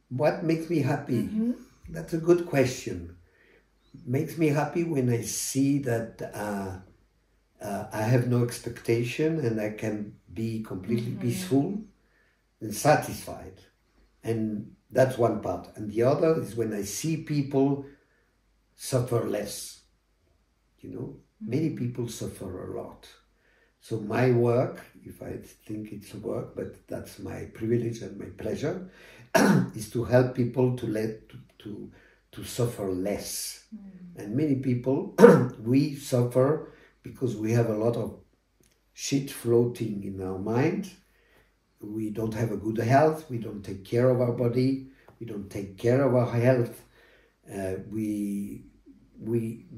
What makes me happy? That's a good question. Makes me happy when I see that I have no expectation and I can be completely peaceful and satisfied. And that's one part. And the other is when I see people suffer less. You know, many people suffer a lot. So my work, if I think it's work, but that's my privilege and my pleasure, is to help people to suffer less. And many people, we suffer because we have a lot of shit floating in our mind. We don't have a good health. We don't take care of our body. We don't take care of our health. We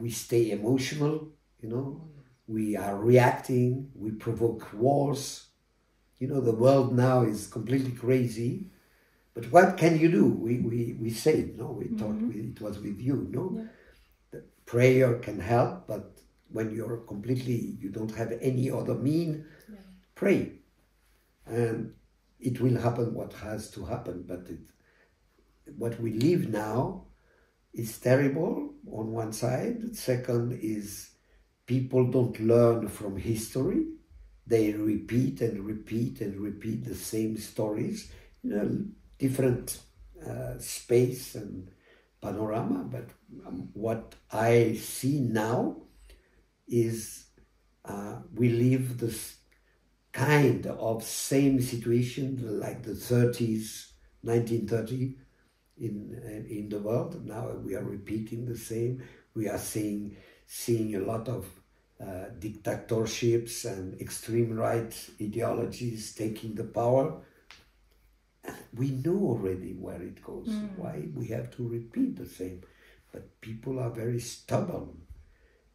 stay emotional, you know. We are reacting. We provoke wars. You know, the world now is completely crazy. But what can you do? We said, no, we thought it was with you, no? Yeah. The prayer can help, but when you don't have any other mean, pray. And it will happen what has to happen. But what we live now is terrible on one side. Second is people don't learn from history. They repeat and repeat and repeat the same stories in a different space and panorama. But what I see now is we live this kind of same situation like the 30s, 1930 in the world. Now we are repeating the same. We are seeing a lot of dictatorships and extreme right ideologies taking the power. We know already where it goes. Why we have to repeat the same? But people are very stubborn,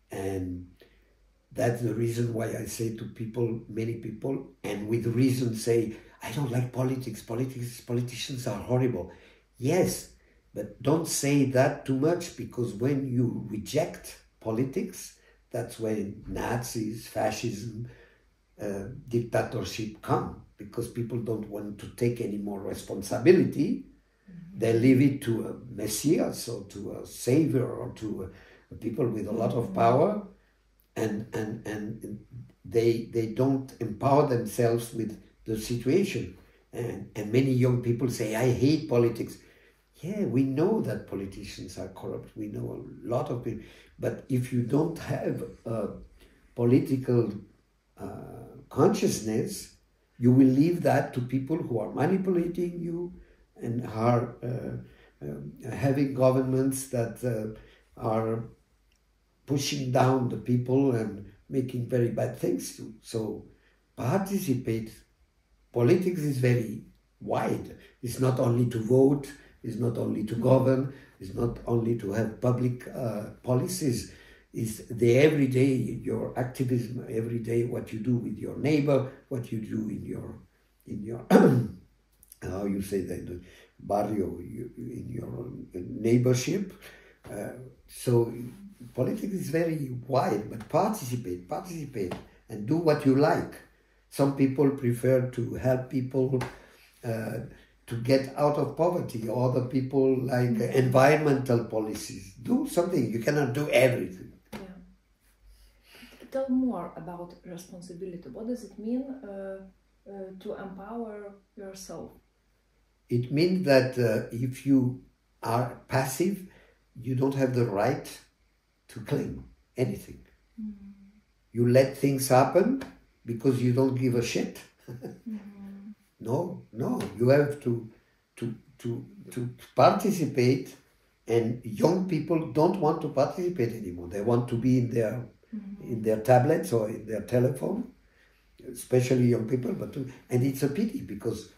and that's the reason why I say to people, many people, and with reason say, I don't like politics. Politicians are horrible. Yes, but don't say that too much, because when you reject politics, that's when Nazis, fascism, dictatorship come, because people don't want to take any more responsibility. They leave it to a messias or to a savior or to people with a lot of power, and they don't empower themselves with the situation. And many young people say, I hate politics. Yeah, we know that politicians are corrupt. We know a lot of people. But if you don't have a political consciousness, you will leave that to people who are manipulating you and are having governments that are pushing down the people and making very bad things too. So participate. Politics is very wide. It's not only to vote, it's not only to govern, it's not only to have public policies. It's the everyday, your activism, every day, what you do with your neighbor, what you do in your how you say that, the barrio, in your neighborship. So politics is very wide, but participate, and do what you like. Some people prefer to help people to get out of poverty. Other people like environmental policies. Do something. You cannot do everything. Yeah. Tell more about responsibility. What does it mean to empower yourself? It means that if you are passive, you don't have the right to claim anything. You let things happen because you don't give a shit. No, you have to participate, and young people don't want to participate anymore. They want to be in their tablets or in their telephone, especially young people. And it's a pity, because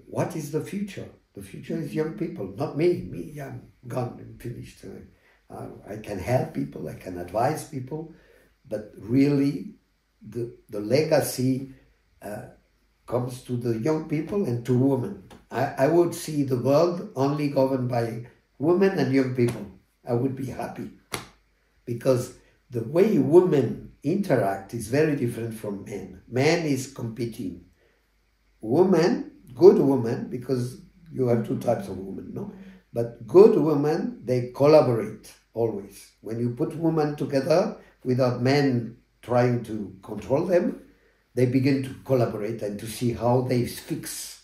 what is the future? The future is young people, not me. Me, I'm gone and finished. I can help people, I can advise people, but really the legacy comes to the young people and to women. I would see the world only governed by women and young people. I would be happy, because the way women interact is very different from men. Man is competing. Woman, good woman, because You have two types of women, no? But good women, they collaborate always. When you put women together without men trying to control them, they begin to collaborate and to see how they fix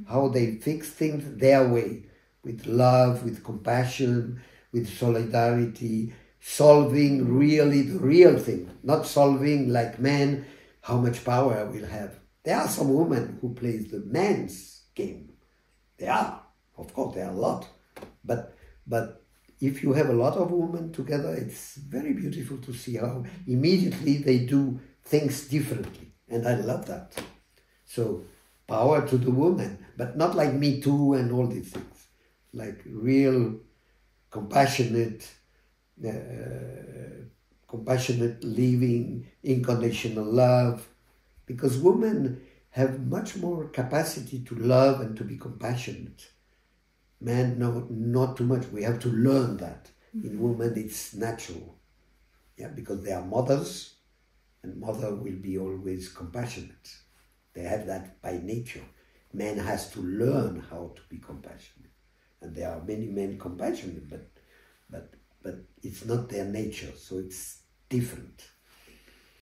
things their way, with love, with compassion, with solidarity, solving really the real thing, not solving like men how much power I will have. There are some women who plays the man's game. There are, of course, there are a lot. But if you have a lot of women together, it's very beautiful to see how immediately they do things differently. And I love that. So power to the woman, but not like Me Too and all these things. Like real compassionate living, unconditional love. Because women have much more capacity to love and to be compassionate. Men, no, not too much. We have to learn that. In women, it's natural. Yeah, because they are mothers, and mother will be always compassionate. They have that by nature. Man has to learn how to be compassionate. And there are many men compassionate, but it's not their nature, so it's different.